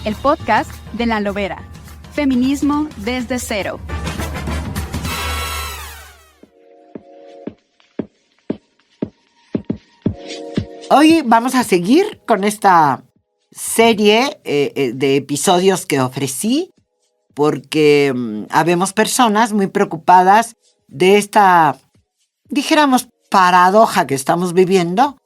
el podcast de La Lobera. Feminismo desde cero. Hoy vamos a seguir con esta serie de episodios que ofrecí porque habemos personas muy preocupadas de esta, dijéramos, paradoja que estamos viviendo,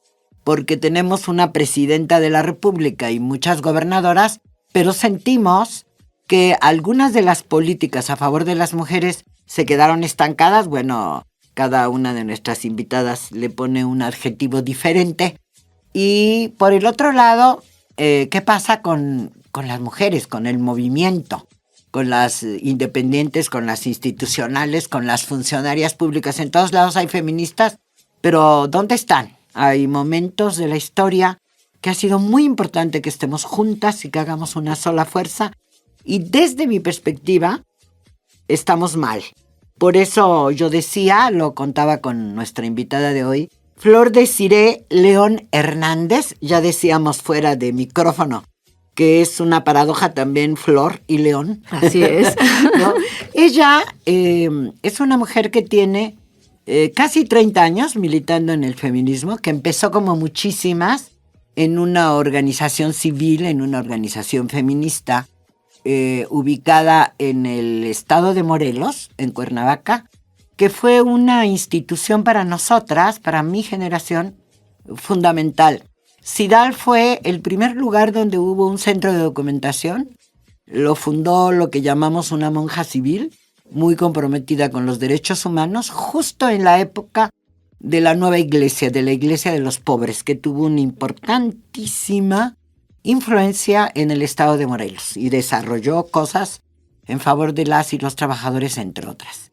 porque tenemos una presidenta de la República y muchas gobernadoras, pero sentimos que algunas de las políticas a favor de las mujeres se quedaron estancadas. Bueno, cada una de nuestras invitadas le pone un adjetivo diferente. Y por el otro lado, ¿qué pasa con las mujeres, con el movimiento, con las independientes, con las institucionales, con las funcionarias públicas? En todos lados hay feministas, pero ¿dónde están? Hay momentos de la historia que ha sido muy importante que estemos juntas y que hagamos una sola fuerza. Y desde mi perspectiva, estamos mal. Por eso yo decía, lo contaba con nuestra invitada de hoy, Flor Desirée León Hernández. Ya decíamos fuera de micrófono que es una paradoja también Flor y León. Así es. ¿No? Ella es una mujer que tiene casi 30 años militando en el feminismo, que empezó como muchísimas en una organización civil, en una organización feminista ubicada en el estado de Morelos, en Cuernavaca, que fue una institución para nosotras, para mi generación, fundamental. CIDAL fue el primer lugar donde hubo un centro de documentación. Lo fundó lo que llamamos una monja civil, muy comprometida con los derechos humanos, justo en la época de la nueva iglesia, de la iglesia de los pobres, que tuvo una importantísima influencia en el estado de Morelos y desarrolló cosas en favor de las y los trabajadores, entre otras.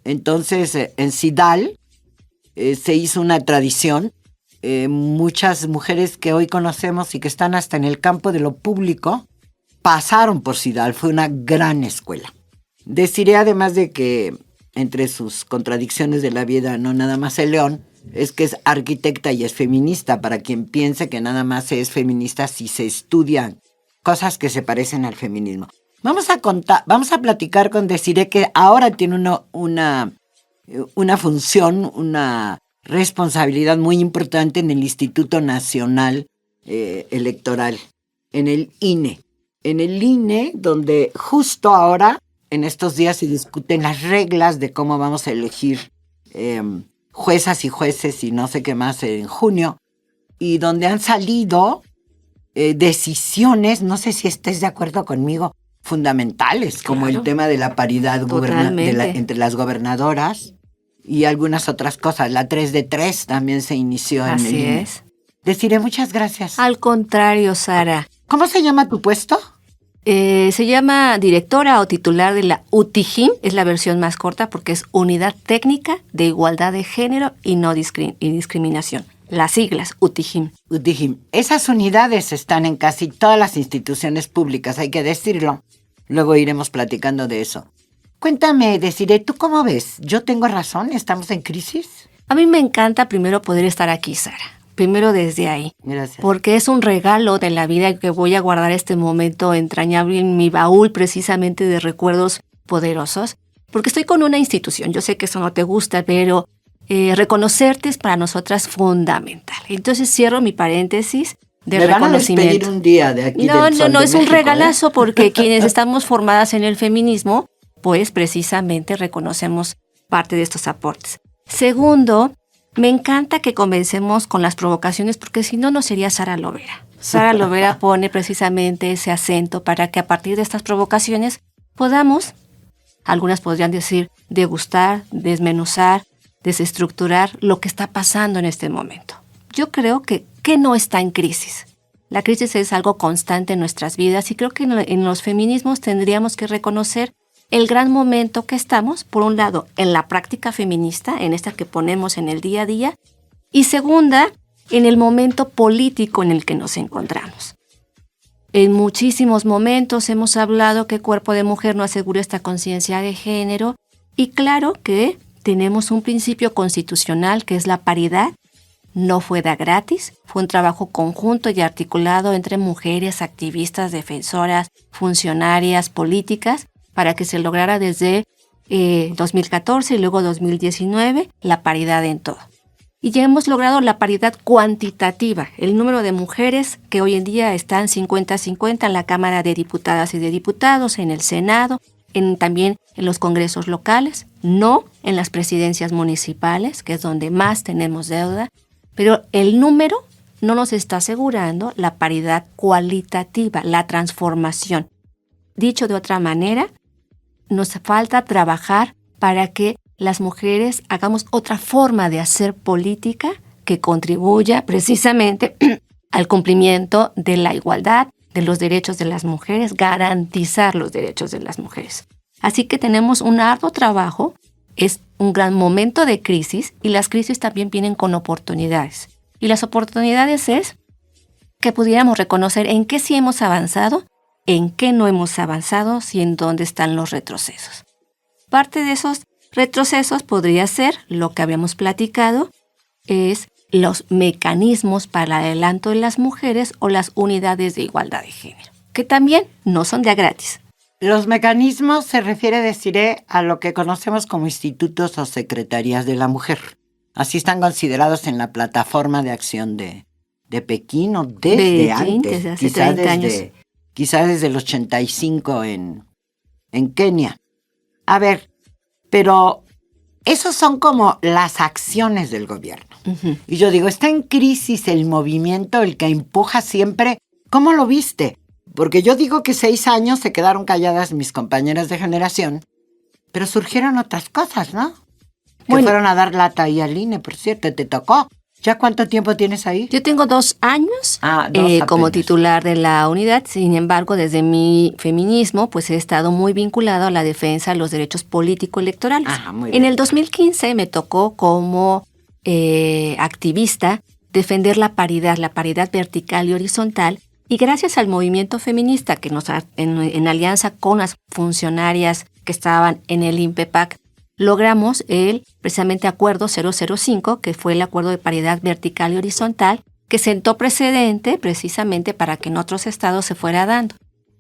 Entonces, en CIDAL se hizo una tradición. Muchas mujeres que hoy conocemos y que están hasta en el campo de lo público pasaron por CIDAL. Fue una gran escuela. Deciré además de que entre sus contradicciones de la vida, no nada más el león, es que es arquitecta y es feminista, para quien piense que nada más se es feminista si se estudian cosas que se parecen al feminismo. Vamos a platicar con Desirée, que ahora tiene una función, una responsabilidad muy importante en el Instituto Nacional Electoral, en el INE. En el INE, donde justo ahora, en estos días, se discuten las reglas de cómo vamos a elegir juezas y jueces y no sé qué más en junio, y donde han salido decisiones, no sé si estés de acuerdo conmigo, fundamentales, como claro, el tema de la paridad entre las gobernadoras y algunas otras cosas. La 3 de 3 también se inició en el INE. Así es. Desirée, muchas gracias. Al contrario, Sara. ¿Cómo se llama tu puesto? Se llama directora o titular de la UTIGIM, es la versión más corta porque es Unidad Técnica de Igualdad de Género y No Discriminación. Las siglas, UTIGIM. UTIGIM. Esas unidades están en casi todas las instituciones públicas, hay que decirlo. Luego iremos platicando de eso. Cuéntame, Desirée, ¿tú cómo ves? ¿Yo tengo razón? ¿Estamos en crisis? A mí me encanta primero poder estar aquí, Sara. Primero desde ahí. Gracias. Porque es un regalo de la vida que voy a guardar este momento entrañable en mi baúl precisamente de recuerdos poderosos. Porque estoy con una institución. Yo sé que eso no te gusta, pero reconocerte es para nosotras fundamental. Entonces cierro mi paréntesis de reconocimiento. Me van a despedir un día de aquí del Sol No, de es México, un regalazo porque quienes estamos formadas en el feminismo, pues precisamente reconocemos parte de estos aportes. Segundo, me encanta que comencemos con las provocaciones porque si no, no sería Sara Lobera. Sara Lobera pone precisamente ese acento para que a partir de estas provocaciones podamos, algunas podrían decir, degustar, desmenuzar, desestructurar lo que está pasando en este momento. Yo creo que no está en crisis. La crisis es algo constante en nuestras vidas y creo que en los feminismos tendríamos que reconocer el gran momento que estamos, por un lado, en la práctica feminista, en esta que ponemos en el día a día, y segunda, en el momento político en el que nos encontramos. En muchísimos momentos hemos hablado que Cuerpo de Mujer no asegura esta conciencia de género, y claro que tenemos un principio constitucional que es la paridad, no fue de gratis, fue un trabajo conjunto y articulado entre mujeres, activistas, defensoras, funcionarias, políticas, para que se lograra desde 2014 y luego 2019 la paridad en todo. Y ya hemos logrado la paridad cuantitativa, el número de mujeres que hoy en día están 50-50 en la Cámara de Diputadas y de Diputados, en el Senado, también en los congresos locales, no en las presidencias municipales, que es donde más tenemos deuda, pero el número no nos está asegurando la paridad cualitativa, la transformación. Dicho de otra manera, nos falta trabajar para que las mujeres hagamos otra forma de hacer política que contribuya precisamente al cumplimiento de la igualdad, de los derechos de las mujeres, garantizar los derechos de las mujeres. Así que tenemos un arduo trabajo, es un gran momento de crisis y las crisis también vienen con oportunidades. Y las oportunidades es que pudiéramos reconocer en qué sí hemos avanzado, en qué no hemos avanzado y en dónde están los retrocesos. Parte de esos retrocesos podría ser, lo que habíamos platicado, es los mecanismos para el adelanto de las mujeres o las unidades de igualdad de género, que también no son de gratis. Los mecanismos se refiere, deciré, a lo que conocemos como institutos o secretarías de la mujer. Así están considerados en la plataforma de acción de Pekín o desde antes, desde hace 30 años. Quizás desde el 85 en Kenia. A ver, pero esos son como las acciones del gobierno. Uh-huh. Y yo digo, está en crisis el movimiento, el que empuja siempre. ¿Cómo lo viste? Porque yo digo que 6 años se quedaron calladas mis compañeras de generación, pero surgieron otras cosas, ¿no? Que fueron a dar lata ahí al INE, por cierto, te tocó. ¿Ya cuánto tiempo tienes ahí? Yo tengo 2 años como titular de la unidad. Sin embargo, desde mi feminismo, pues he estado muy vinculado a la defensa de los derechos político-electorales. En el 2015 me tocó como activista defender la paridad vertical y horizontal. Y gracias al movimiento feminista que en alianza con las funcionarias que estaban en el INPEPAC, logramos el precisamente acuerdo 005, que fue el acuerdo de paridad vertical y horizontal, que sentó precedente precisamente para que en otros estados se fuera dando.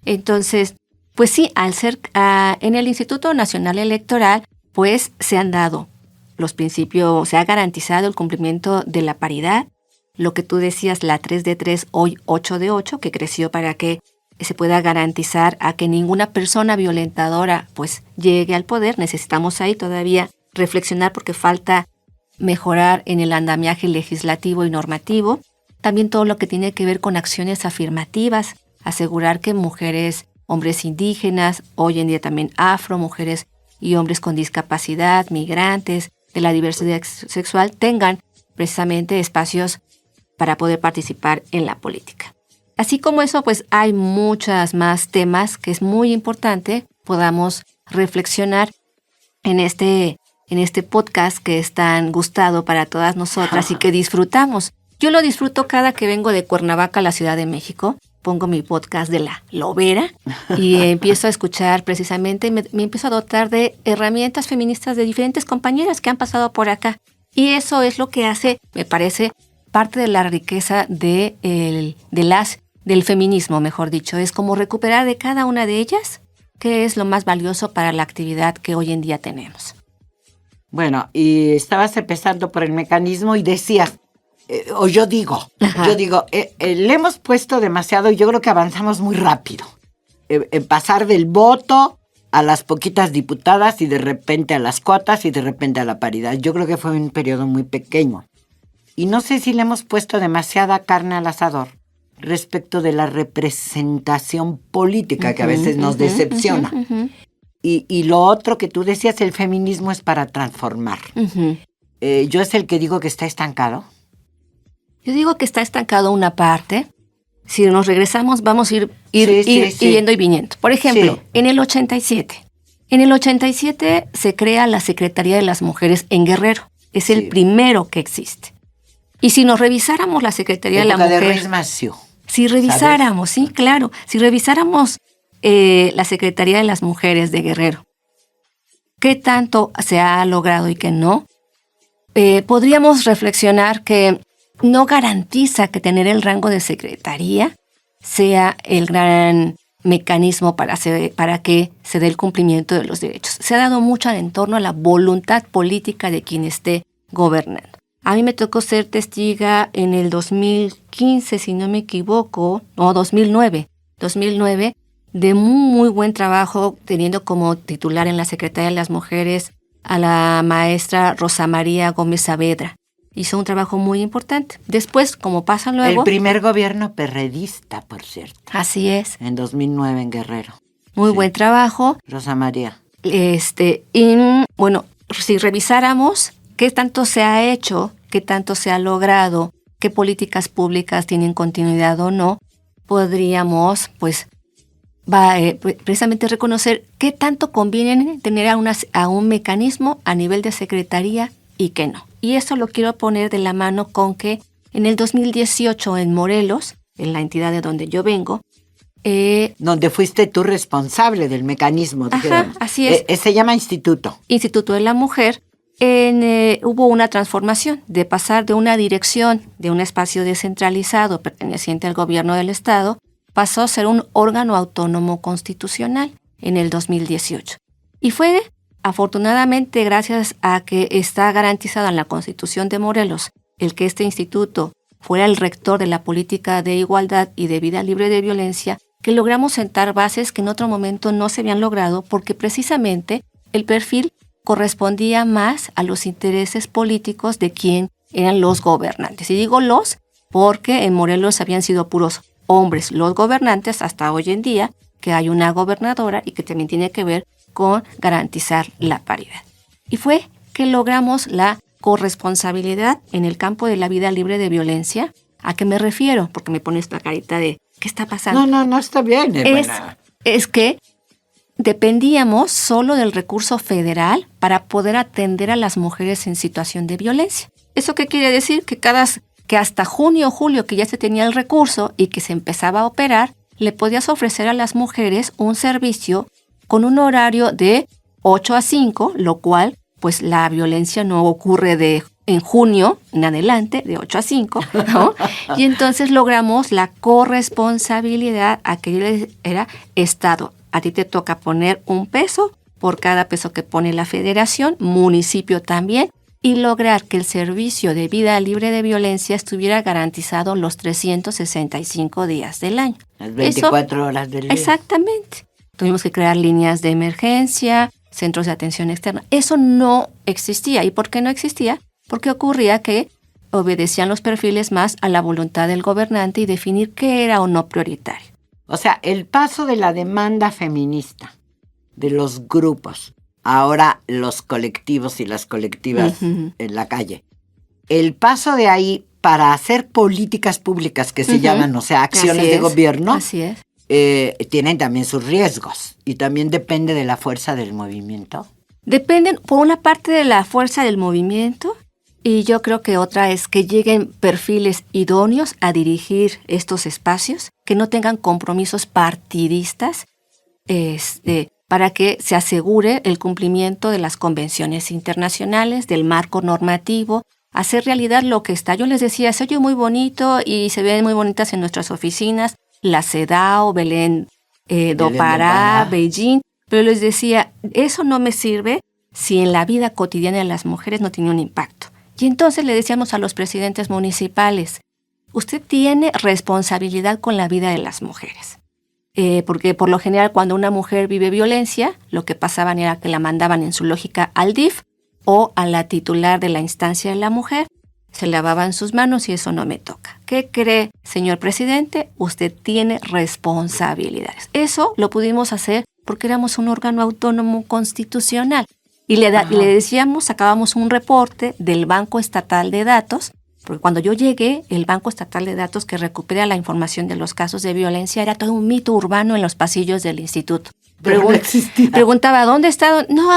Entonces, pues sí, al ser en el Instituto Nacional Electoral, pues se han dado los principios, se ha garantizado el cumplimiento de la paridad, lo que tú decías, la 3 de 3, hoy 8 de 8, que creció para que se pueda garantizar a que ninguna persona violentadora pues llegue al poder. Necesitamos ahí todavía reflexionar porque falta mejorar en el andamiaje legislativo y normativo. También todo lo que tiene que ver con acciones afirmativas, asegurar que mujeres, hombres indígenas, hoy en día también afro, mujeres y hombres con discapacidad, migrantes, de la diversidad sexual, tengan precisamente espacios para poder participar en la política. Así como eso, pues hay muchos más temas que es muy importante podamos reflexionar en este podcast que es tan gustado para todas nosotras y que disfrutamos. Yo lo disfruto cada que vengo de Cuernavaca a la Ciudad de México. Pongo mi podcast de La Lobera y empiezo a escuchar precisamente, me empiezo a dotar de herramientas feministas de diferentes compañeras que han pasado por acá. Y eso es lo que hace, me parece, parte de la riqueza del feminismo, mejor dicho. Es como recuperar de cada una de ellas qué es lo más valioso para la actividad que hoy en día tenemos. Bueno, y estabas empezando por el mecanismo y decías, yo digo, le hemos puesto demasiado y yo creo que avanzamos muy rápido. En pasar del voto a las poquitas diputadas y de repente a las cuotas y de repente a la paridad. Yo creo que fue un periodo muy pequeño. Y no sé si le hemos puesto demasiada carne al asador respecto de la representación política que a veces nos decepciona. Y lo otro que tú decías, el feminismo es para transformar. Yo es el que digo que está estancado. Yo digo que está estancado una parte. Si nos regresamos, vamos a ir yendo y viniendo. Por ejemplo, en el 87. En el 87 se crea la Secretaría de las Mujeres en Guerrero. Es el primero que existe. Y si nos revisáramos la Secretaría de la Mujer... de Ruiz Massieu. Si revisáramos, ¿sabes? Sí, claro. Si revisáramos la Secretaría de las Mujeres de Guerrero, ¿qué tanto se ha logrado y qué no? Podríamos reflexionar que no garantiza que tener el rango de secretaría sea el gran mecanismo para que se dé el cumplimiento de los derechos. Se ha dado mucho en torno a la voluntad política de quien esté gobernando. A mí me tocó ser testiga en el 2015, si no me equivoco, o 2009, de muy buen trabajo, teniendo como titular en la Secretaría de las Mujeres a la maestra Rosa María Gómez Saavedra. Hizo un trabajo muy importante. Después, como pasa luego... El primer gobierno perredista, por cierto. Así es. En 2009 en Guerrero. Muy buen trabajo. Rosa María. Bueno, si revisáramos qué tanto se ha hecho, qué tanto se ha logrado, qué políticas públicas tienen continuidad o no, podríamos, precisamente reconocer qué tanto conviene tener a un mecanismo a nivel de secretaría y qué no. Y eso lo quiero poner de la mano con que en el 2018 en Morelos, en la entidad de donde yo vengo, donde fuiste tú responsable del mecanismo. Ajá, así es. Se llama Instituto. Instituto de la Mujer. Hubo una transformación de pasar de una dirección de un espacio descentralizado perteneciente al gobierno del Estado, pasó a ser un órgano autónomo constitucional en el 2018. Y fue, afortunadamente, gracias a que está garantizado en la Constitución de Morelos el que este instituto fuera el rector de la política de igualdad y de vida libre de violencia, que logramos sentar bases que en otro momento no se habían logrado porque precisamente el perfil correspondía más a los intereses políticos de quien eran los gobernantes. Y digo los porque en Morelos habían sido puros hombres los gobernantes hasta hoy en día, que hay una gobernadora y que también tiene que ver con garantizar la paridad. Y fue que logramos la corresponsabilidad en el campo de la vida libre de violencia. ¿A qué me refiero? Porque me pones la carita de ¿qué está pasando? No, está bien. Es que dependíamos solo del recurso federal para poder atender a las mujeres en situación de violencia. ¿Eso qué quiere decir? Que hasta junio o julio, que ya se tenía el recurso y que se empezaba a operar, le podías ofrecer a las mujeres un servicio con un horario de 8 a 5, lo cual, pues la violencia no ocurre en junio en adelante, de 8 a 5, ¿no? Y entonces logramos la corresponsabilidad, aquello era Estado. A ti te toca poner un peso por cada peso que pone la federación, municipio también, y lograr que el servicio de vida libre de violencia estuviera garantizado los 365 días del año. Las 24 horas del día. Exactamente. Tuvimos que crear líneas de emergencia, centros de atención externa. Eso no existía. ¿Y por qué no existía? Porque ocurría que obedecían los perfiles más a la voluntad del gobernante y definir qué era o no prioritario. O sea, el paso de la demanda feminista, de los grupos, ahora los colectivos y las colectivas en la calle, el paso de ahí para hacer políticas públicas que se llaman, o sea, acciones de gobierno, así es. Tienen también sus riesgos y también depende de la fuerza del movimiento. Dependen, por una parte, de la fuerza del movimiento y yo creo que otra es que lleguen perfiles idóneos a dirigir estos espacios, que no tengan compromisos partidistas, para que se asegure el cumplimiento de las convenciones internacionales, del marco normativo, hacer realidad lo que está. Yo les decía, se oye muy bonito y se ven muy bonitas en nuestras oficinas, la CEDAW, Belén do Pará, Beijing, pero les decía, eso no me sirve si en la vida cotidiana de las mujeres no tiene un impacto. Y entonces le decíamos a los presidentes municipales, usted tiene responsabilidad con la vida de las mujeres. Porque por lo general cuando una mujer vive violencia, lo que pasaban era que la mandaban en su lógica al DIF o a la titular de la instancia de la mujer, se lavaban sus manos y eso no me toca. ¿Qué cree, señor presidente? Usted tiene responsabilidades. Eso lo pudimos hacer porque éramos un órgano autónomo constitucional. Y le decíamos, sacábamos un reporte del Banco Estatal de Datos, porque cuando yo llegué, el Banco Estatal de Datos que recupera la información de los casos de violencia era todo un mito urbano en los pasillos del instituto. Pero no existía. Preguntaba, ¿dónde está? No,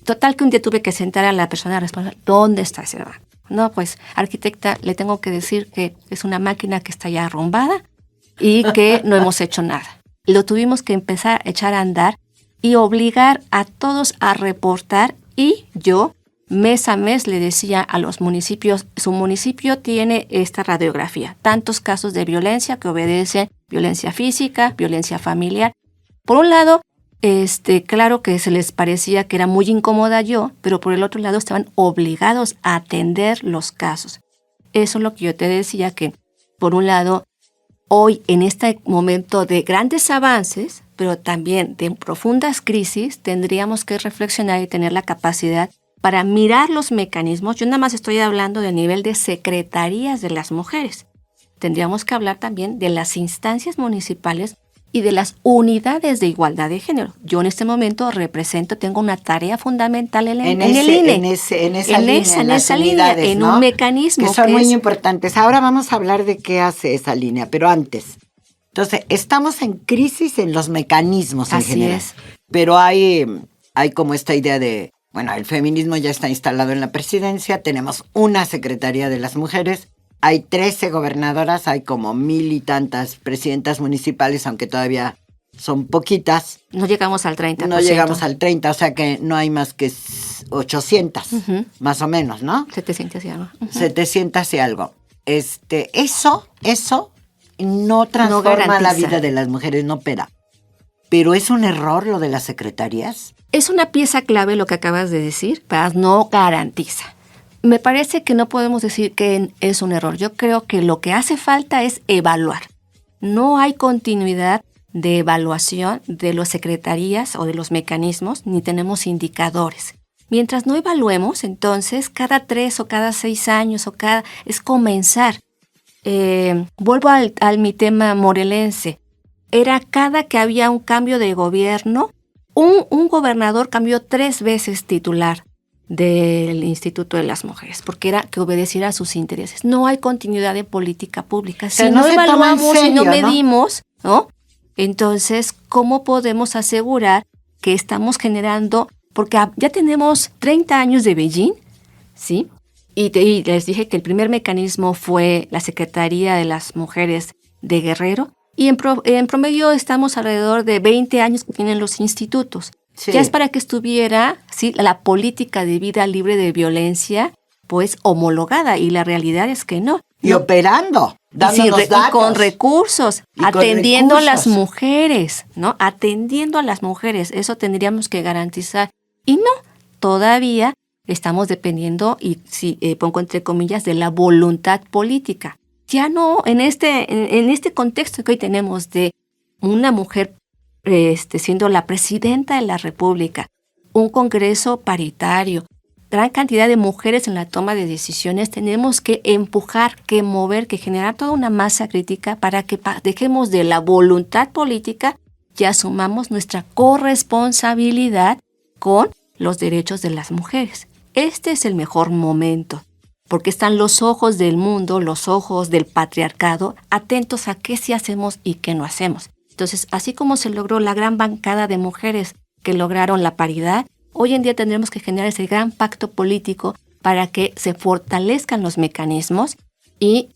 total que un día tuve que sentar a la persona responsable, ¿dónde está ese banco? No, pues, arquitecta, le tengo que decir que es una máquina que está ya arrumbada y que no hemos hecho nada. Lo tuvimos que empezar a echar a andar y obligar a todos a reportar y yo mes a mes le decía a los municipios, su municipio tiene esta radiografía, tantos casos de violencia que obedecen violencia física, violencia familiar. Por un lado, claro que se les parecía que era muy incómoda yo, pero por el otro lado estaban obligados a atender los casos. Eso es lo que yo te decía, que por un lado, hoy en este momento de grandes avances, pero también de profundas crisis, tendríamos que reflexionar y tener la capacidad para mirar los mecanismos. Yo nada más estoy hablando del nivel de secretarías de las mujeres. Tendríamos que hablar también de las instancias municipales y de las unidades de igualdad de género. Yo en este momento tengo una tarea fundamental en el INE. En esa línea, en ¿no? un mecanismo. Que son muy importantes. Ahora vamos a hablar de qué hace esa línea, pero antes. Entonces, estamos en crisis en los mecanismos en general. Así es. Pero hay como esta idea de, bueno, el feminismo ya está instalado en la presidencia, tenemos una Secretaría de las Mujeres, hay 13 gobernadoras, hay como 1,000 y tantas presidentas municipales, aunque todavía son poquitas. No llegamos al 30%. No llegamos al 30%, o sea que no hay más que 800, más o menos, ¿no? 700 y algo. 700 y algo. Eso no transforma la vida de las mujeres, no opera. Pero es un error lo de las secretarías. Es una pieza clave lo que acabas de decir, pero no garantiza. Me parece que no podemos decir que es un error. Yo creo que lo que hace falta es evaluar. No hay continuidad de evaluación de las secretarías o de los mecanismos, ni tenemos indicadores. Mientras no evaluemos, entonces, cada 3 o cada 6 años es comenzar. Vuelvo al mi tema morelense. Era cada que había un cambio de gobierno, un gobernador cambió 3 veces titular del Instituto de las Mujeres, porque era que obedeciera a sus intereses. No hay continuidad de política pública. Si no evaluamos y no medimos, ¿no? Entonces, ¿cómo podemos asegurar que estamos generando? Porque ya tenemos 30 años de Beijing, ¿sí? Y les dije que el primer mecanismo fue la Secretaría de las Mujeres de Guerrero, y en promedio estamos alrededor de 20 años que tienen los institutos. Sí. Ya es para que estuviera, ¿sí?, la política de vida libre de violencia, pues homologada, y la realidad es que no. Y operando, dándonos datos. Y con recursos, atendiendo a las mujeres, ¿no? Atendiendo a las mujeres, eso tendríamos que garantizar. Y no, todavía estamos dependiendo, y pongo entre comillas, de la voluntad política. Ya no, en este contexto que hoy tenemos de una mujer siendo la presidenta de la República, un Congreso paritario, gran cantidad de mujeres en la toma de decisiones, tenemos que empujar, que mover, que generar toda una masa crítica para que dejemos de la voluntad política y asumamos nuestra corresponsabilidad con los derechos de las mujeres. Este es el mejor momento, porque están los ojos del mundo, los ojos del patriarcado, atentos a qué sí hacemos y qué no hacemos. Entonces, así como se logró la gran bancada de mujeres que lograron la paridad, hoy en día tendremos que generar ese gran pacto político para que se fortalezcan los mecanismos y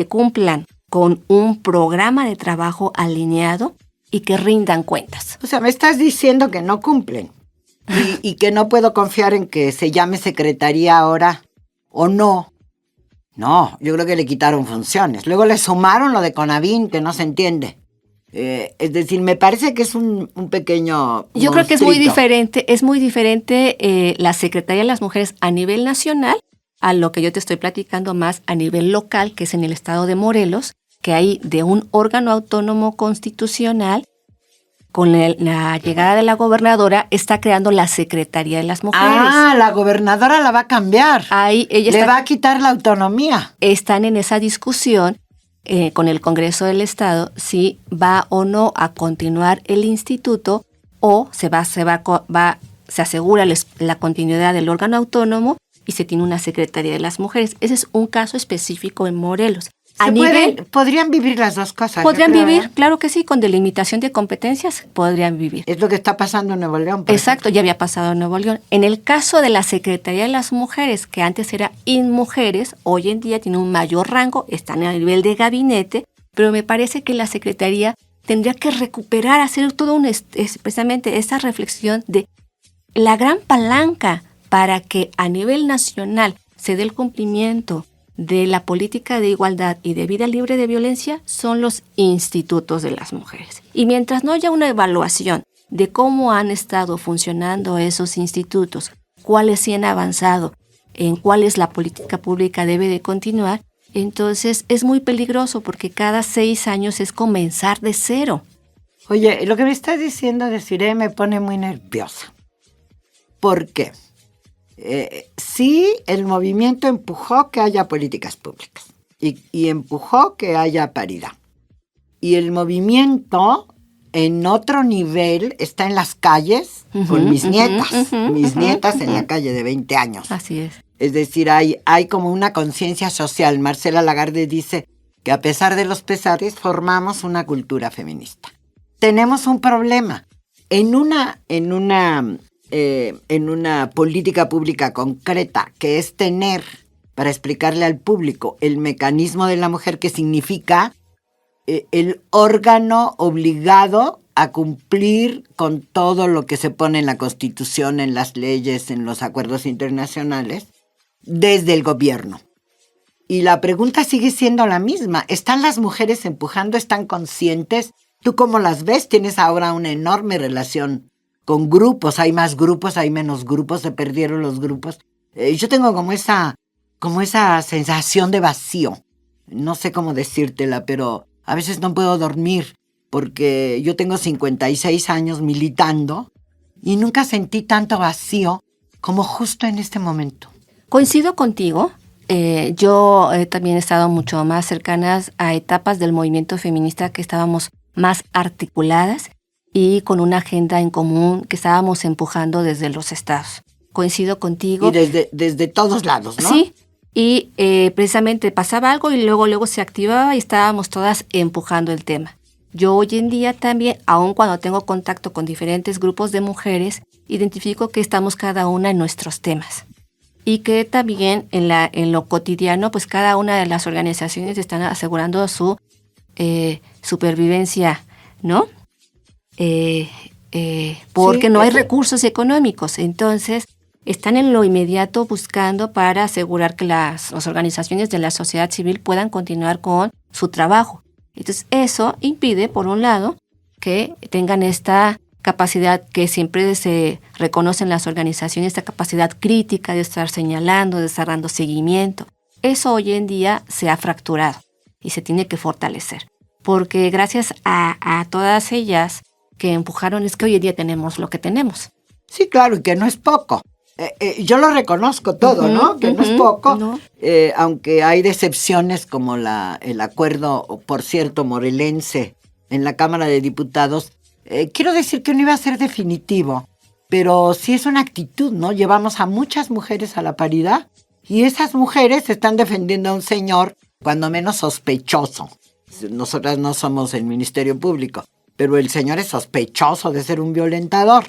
cumplan con un programa de trabajo alineado y que rindan cuentas. O sea, me estás diciendo que no cumplen y que no puedo confiar en que se llame secretaría ahora o no. No, yo creo que le quitaron funciones. Luego le sumaron lo de Conavín, que no se entiende. Es decir, me parece que es un pequeño monstruito. Yo creo que es muy diferente la Secretaría de las Mujeres a nivel nacional a lo que yo te estoy platicando más a nivel local, que es en el estado de Morelos, que hay de un órgano autónomo constitucional. Con la llegada de la gobernadora está creando la Secretaría de las Mujeres. Ah, la gobernadora la va a cambiar. Ahí le va a quitar la autonomía. Están en esa discusión con el Congreso del Estado si va o no a continuar el instituto o se asegura la continuidad del órgano autónomo y se tiene una Secretaría de las Mujeres. Ese es un caso específico en Morelos. Podrían vivir las dos cosas. Podrían vivir, claro que sí, con delimitación de competencias podrían vivir. Es lo que está pasando en Nuevo León. Exacto, ya había pasado en Nuevo León. En el caso de la Secretaría de las Mujeres, que antes era INMujeres, hoy en día tiene un mayor rango, están a nivel de gabinete, pero me parece que la Secretaría tendría que recuperar, hacer todo precisamente esa reflexión de la gran palanca para que a nivel nacional se dé el cumplimiento de la política de igualdad y de vida libre de violencia son los institutos de las mujeres. Y mientras no haya una evaluación de cómo han estado funcionando esos institutos, cuáles sí han avanzado, en cuál es la política pública debe de continuar, entonces es muy peligroso porque cada 6 años es comenzar de cero. Oye, lo que me estás diciendo, Desiree, me pone muy nerviosa. ¿Por qué? Sí, el movimiento empujó que haya políticas públicas y empujó que haya paridad. Y el movimiento en otro nivel está en las calles con mis nietas, nietas en la calle de 20 años. Así es. Es decir, hay como una conciencia social. Marcela Lagarde dice que a pesar de los pesares formamos una cultura feminista. Tenemos un problema. En una política pública concreta, que es tener, para explicarle al público, el mecanismo de la mujer, que significa el órgano obligado a cumplir con todo lo que se pone en la Constitución, en las leyes, en los acuerdos internacionales, desde el gobierno. Y la pregunta sigue siendo la misma. ¿Están las mujeres empujando? ¿Están conscientes? ¿Tú cómo las ves? Tienes ahora una enorme relación con grupos. Hay más grupos, hay menos grupos, se perdieron los grupos. Yo tengo como esa sensación de vacío. No sé cómo decírtela, pero a veces no puedo dormir porque yo tengo 56 años militando y nunca sentí tanto vacío como justo en este momento. Coincido contigo. Yo también he estado mucho más cercanas a etapas del movimiento feminista que estábamos más articuladas y con una agenda en común que estábamos empujando desde los estados. Coincido contigo. Y desde todos lados, ¿no? Sí, y precisamente pasaba algo y luego se activaba y estábamos todas empujando el tema. Yo hoy en día también, aun cuando tengo contacto con diferentes grupos de mujeres, identifico que estamos cada una en nuestros temas. Y que también en lo cotidiano, pues cada una de las organizaciones están asegurando su supervivencia, ¿no? Porque sí, no hay recursos económicos. Entonces, están en lo inmediato buscando para asegurar que las organizaciones de la sociedad civil puedan continuar con su trabajo. Entonces, eso impide, por un lado, que tengan esta capacidad que siempre se reconoce en las organizaciones, esta capacidad crítica de estar señalando, de estar dando seguimiento. Eso hoy en día se ha fracturado y se tiene que fortalecer. Porque gracias a todas ellas que empujaron es que hoy en día tenemos lo que tenemos. Sí, claro, y que no es poco. Yo lo reconozco todo, ¿no? Que no es poco, no. Aunque hay decepciones como el acuerdo, por cierto, morelense en la Cámara de Diputados. Quiero decir que no iba a ser definitivo, pero sí es una actitud, ¿no? Llevamos a muchas mujeres a la paridad y esas mujeres están defendiendo a un señor, cuando menos sospechoso. Nosotras no somos el Ministerio Público, pero el señor es sospechoso de ser un violentador.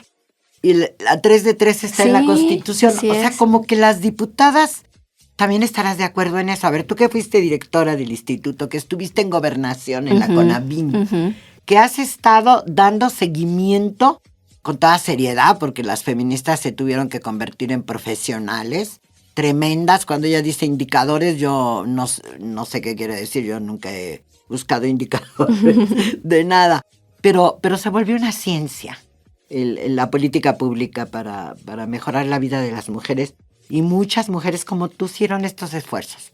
Y la 3 de 3 está en la Constitución. O sea, como que las diputadas, también estarás de acuerdo en eso. A ver, tú que fuiste directora del instituto, que estuviste en gobernación, en la CONAVIM, que has estado dando seguimiento con toda seriedad, porque las feministas se tuvieron que convertir en profesionales tremendas. Cuando ella dice indicadores, yo no sé qué quiere decir. Yo nunca he buscado indicadores de nada. Pero se volvió una ciencia. La política pública para mejorar la vida de las mujeres, y muchas mujeres como tú hicieron estos esfuerzos.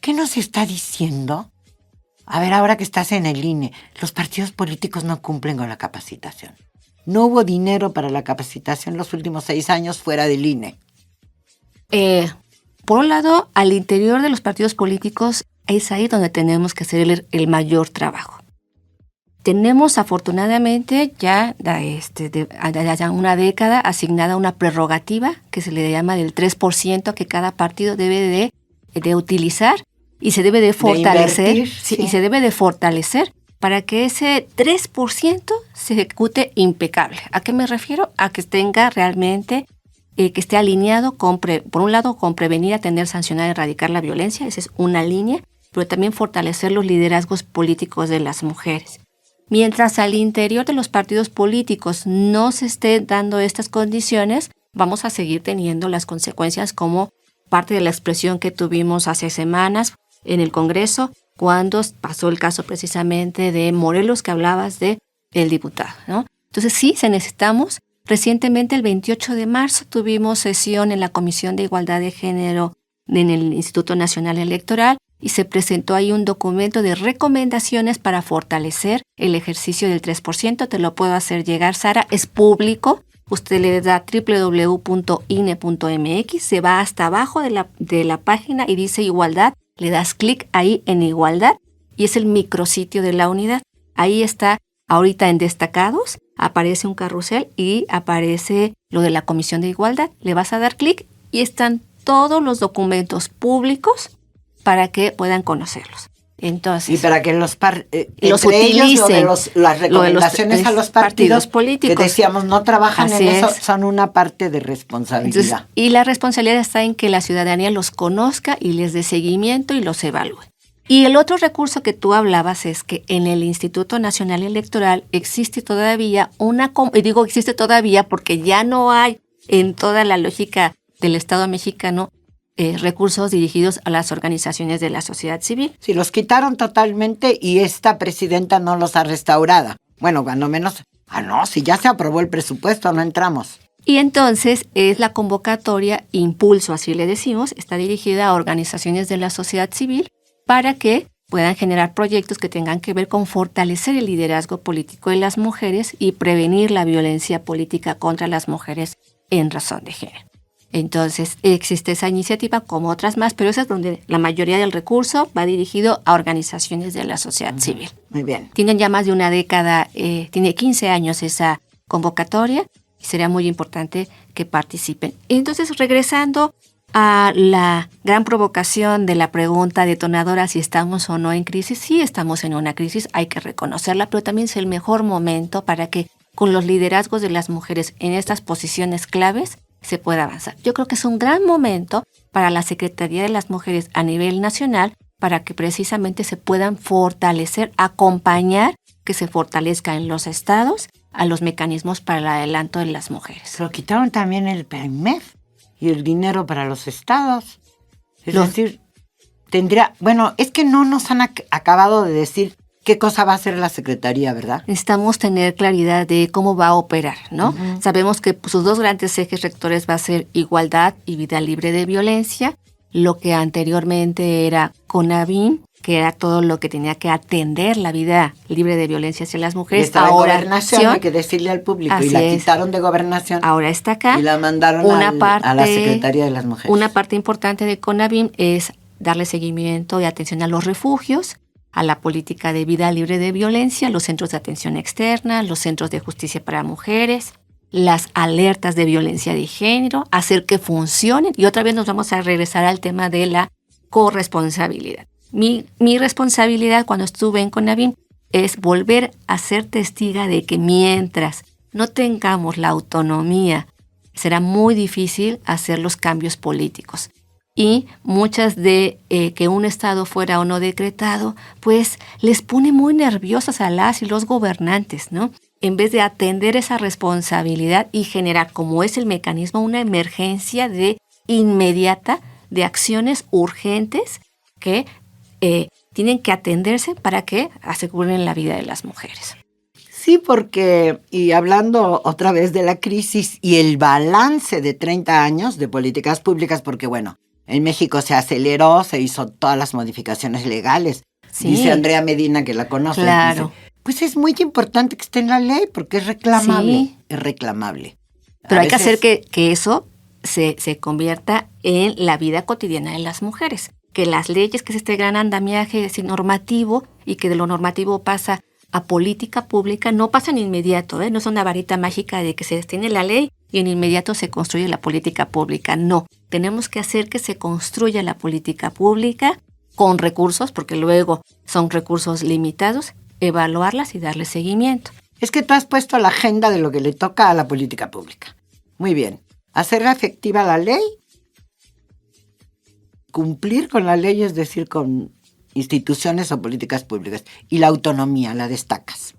¿Qué nos está diciendo? A ver, ahora que estás en el INE, los partidos políticos no cumplen con la capacitación. No hubo dinero para la capacitación los últimos 6 años fuera del INE. Por un lado, al interior de los partidos políticos es ahí donde tenemos que hacer el mayor trabajo. Tenemos afortunadamente ya una década asignada una prerrogativa que se le llama del 3% que cada partido debe de utilizar y se debe de fortalecer. Y se debe de fortalecer para que ese 3% se ejecute impecable. ¿A qué me refiero? A que tenga realmente, que esté alineado por un lado con prevenir, atender, sancionar, erradicar la violencia, esa es una línea, pero también fortalecer los liderazgos políticos de las mujeres. Mientras al interior de los partidos políticos no se esté dando estas condiciones, vamos a seguir teniendo las consecuencias como parte de la expresión que tuvimos hace semanas en el Congreso, cuando pasó el caso precisamente de Morelos, que hablabas de el diputado, ¿no? Entonces sí, necesitamos. Recientemente, el 28 de marzo, tuvimos sesión en la Comisión de Igualdad de Género en el Instituto Nacional Electoral y se presentó ahí un documento de recomendaciones para fortalecer el ejercicio del 3%. Te lo puedo hacer llegar, Sara, es público. Usted le da www.ine.mx, se va hasta abajo de la página y dice igualdad, le das clic ahí en igualdad y es el micrositio de la unidad. Ahí está, ahorita en destacados, aparece un carrusel y aparece lo de la Comisión de Igualdad. Le vas a dar clic y están todos los documentos públicos para que puedan conocerlos. Entonces, y para que los utilicen. Las recomendaciones a los partidos políticos que decíamos no trabajan Así en eso, es. son una parte de responsabilidad. Entonces, y la responsabilidad está en que la ciudadanía los conozca y les dé seguimiento y los evalúe. Y el otro recurso que tú hablabas es que en el Instituto Nacional Electoral existe todavía existe todavía porque ya no hay en toda la lógica del Estado mexicano recursos dirigidos a las organizaciones de la sociedad civil. Sí, los quitaron totalmente y esta presidenta no los ha restaurado. Bueno, cuando menos, si ya se aprobó el presupuesto, no entramos. Y entonces es la convocatoria Impulso, así le decimos, está dirigida a organizaciones de la sociedad civil para que puedan generar proyectos que tengan que ver con fortalecer el liderazgo político de las mujeres y prevenir la violencia política contra las mujeres en razón de género. Entonces, existe esa iniciativa como otras más, pero esa es donde la mayoría del recurso va dirigido a organizaciones de la sociedad civil. Muy bien. Tienen ya más de una década, tiene 15 años esa convocatoria y sería muy importante que participen. Entonces, regresando a la gran provocación de la pregunta detonadora si estamos o no en crisis, sí estamos en una crisis, hay que reconocerla, pero también es el mejor momento para que con los liderazgos de las mujeres en estas posiciones claves se pueda avanzar. Yo creo que es un gran momento para la Secretaría de las Mujeres a nivel nacional para que precisamente se puedan fortalecer, acompañar que se fortalezca en los estados a los mecanismos para el adelanto de las mujeres. Pero quitaron también el PEMEF y el dinero para los estados. Es decir, es que no nos han acabado de decir qué cosa va a hacer la Secretaría, ¿verdad? Necesitamos tener claridad de cómo va a operar, ¿no? Uh-huh. Sabemos que sus dos grandes ejes rectores va a ser igualdad y vida libre de violencia, lo que anteriormente era CONAVIM, que era todo lo que tenía que atender la vida libre de violencia hacia las mujeres. Estaba ahora Gobernación, hay que decirle al público, y la quitaron de Gobernación. Ahora está acá. Y la mandaron a la Secretaría de las Mujeres. Una parte importante de CONAVIM es darle seguimiento y atención a los refugios, a la política de vida libre de violencia, los centros de atención externa, los centros de justicia para mujeres, las alertas de violencia de género, hacer que funcionen. Y otra vez nos vamos a regresar al tema de la corresponsabilidad. Mi responsabilidad cuando estuve en CONAVIM es volver a ser testiga de que mientras no tengamos la autonomía, será muy difícil hacer los cambios políticos. Y muchas de que un estado fuera o no decretado, pues les pone muy nerviosas a las y los gobernantes, ¿no? En vez de atender esa responsabilidad y generar, como es el mecanismo, una emergencia inmediata de acciones urgentes que tienen que atenderse para que aseguren la vida de las mujeres. Sí, porque, y hablando otra vez de la crisis y el balance de 30 años de políticas públicas, porque bueno, en México se aceleró, se hizo todas las modificaciones legales. Sí. Dice Andrea Medina, que la conoce. Claro. Dice, pues es muy importante que esté en la ley porque es reclamable. Sí. Es reclamable. Pero hay que hacer que eso se convierta en la vida cotidiana de las mujeres. Que las leyes, que es este gran andamiaje normativo y que de lo normativo pasa a política pública, no pasan inmediato, no es una varita mágica de que se destine la ley y en inmediato se construye la política pública. No, tenemos que hacer que se construya la política pública con recursos, porque luego son recursos limitados, evaluarlas y darle seguimiento. Es que tú has puesto la agenda de lo que le toca a la política pública. Muy bien. Hacer efectiva la ley, cumplir con la ley, es decir, con instituciones o políticas públicas, y la autonomía, la destacas.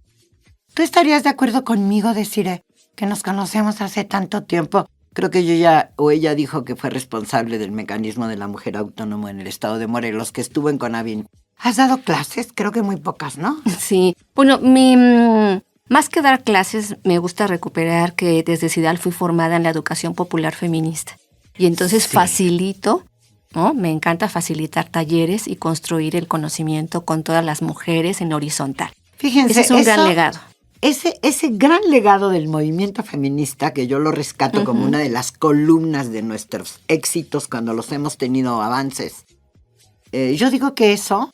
¿Tú estarías de acuerdo conmigo, Desiree, que nos conocemos hace tanto tiempo Creo que ella dijo que fue responsable del mecanismo de la mujer autónoma en el estado de Morelos, que estuvo en Conavin. ¿Has dado clases? Creo que muy pocas, ¿no? Sí. Bueno, más que dar clases, me gusta recuperar que desde CIDAL fui formada en la educación popular feminista. Y entonces facilito, ¿no? Me encanta facilitar talleres y construir el conocimiento con todas las mujeres en horizontal. Fíjense, ese es un gran legado. Ese gran legado del movimiento feminista, que yo lo rescato como una de las columnas de nuestros éxitos cuando los hemos tenido avances, yo digo que eso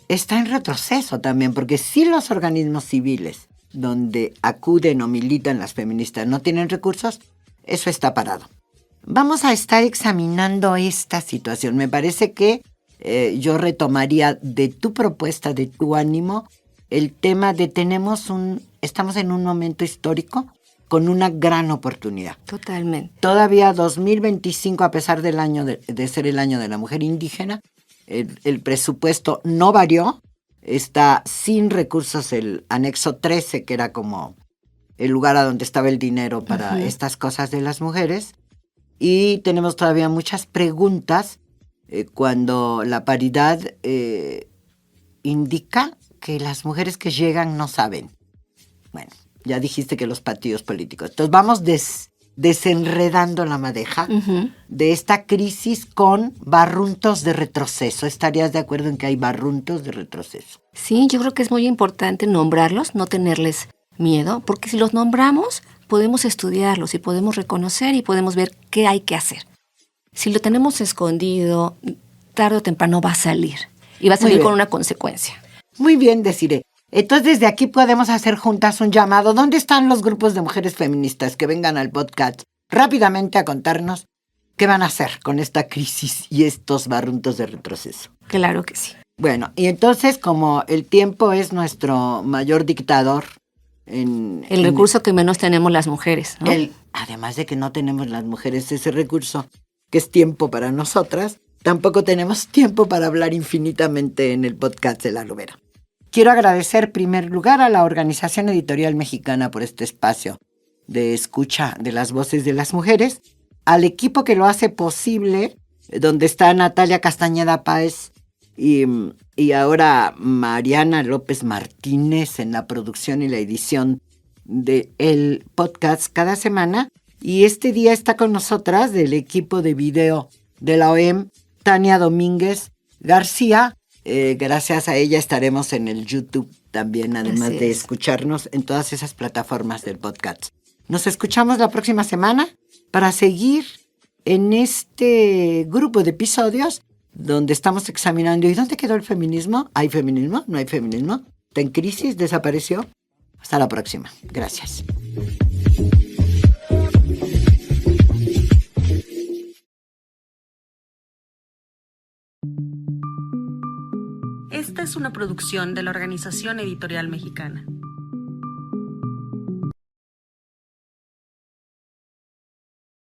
está en retroceso también, porque si los organismos civiles donde acuden o militan las feministas no tienen recursos, eso está parado. Vamos a estar examinando esta situación. Me parece que yo retomaría de tu propuesta, de tu ánimo, el tema de estamos en un momento histórico con una gran oportunidad. Totalmente. Todavía 2025, a pesar del año de ser el año de la mujer indígena, el presupuesto no varió, está sin recursos el anexo 13, que era como el lugar a donde estaba el dinero para estas cosas de las mujeres, y tenemos todavía muchas preguntas cuando la paridad indica que las mujeres que llegan no saben. Bueno, ya dijiste que los partidos políticos. Entonces vamos desenredando la madeja de esta crisis con barruntos de retroceso. ¿Estarías de acuerdo en que hay barruntos de retroceso? Sí, yo creo que es muy importante nombrarlos, no tenerles miedo, porque si los nombramos, podemos estudiarlos y podemos reconocer y podemos ver qué hay que hacer. Si lo tenemos escondido, tarde o temprano va a salir. Y va a salir con una consecuencia. Muy bien, Desiree. Entonces, desde aquí podemos hacer juntas un llamado. ¿Dónde están los grupos de mujeres feministas que vengan al podcast rápidamente a contarnos qué van a hacer con esta crisis y estos barruntos de retroceso? Claro que sí. Bueno, y entonces, como el tiempo es nuestro mayor dictador, el recurso que menos tenemos las mujeres, ¿no? Además de que no tenemos las mujeres ese recurso, que es tiempo para nosotras, tampoco tenemos tiempo para hablar infinitamente en el podcast de La Lobera. Quiero agradecer en primer lugar a la Organización Editorial Mexicana por este espacio de escucha de las voces de las mujeres, al equipo que lo hace posible, donde está Natalia Castañeda Páez y ahora Mariana López Martínez en la producción y la edición del podcast cada semana. Y este día está con nosotras del equipo de video de la OEM, Tania Domínguez García. Gracias a ella estaremos en el YouTube también, además de escucharnos en todas esas plataformas del podcast. Nos escuchamos la próxima semana para seguir en este grupo de episodios donde estamos examinando ¿y dónde quedó el feminismo? ¿Hay feminismo? ¿No hay feminismo? ¿Está en crisis? ¿Desapareció? Hasta la próxima. Gracias. Esta es una producción de la Organización Editorial Mexicana.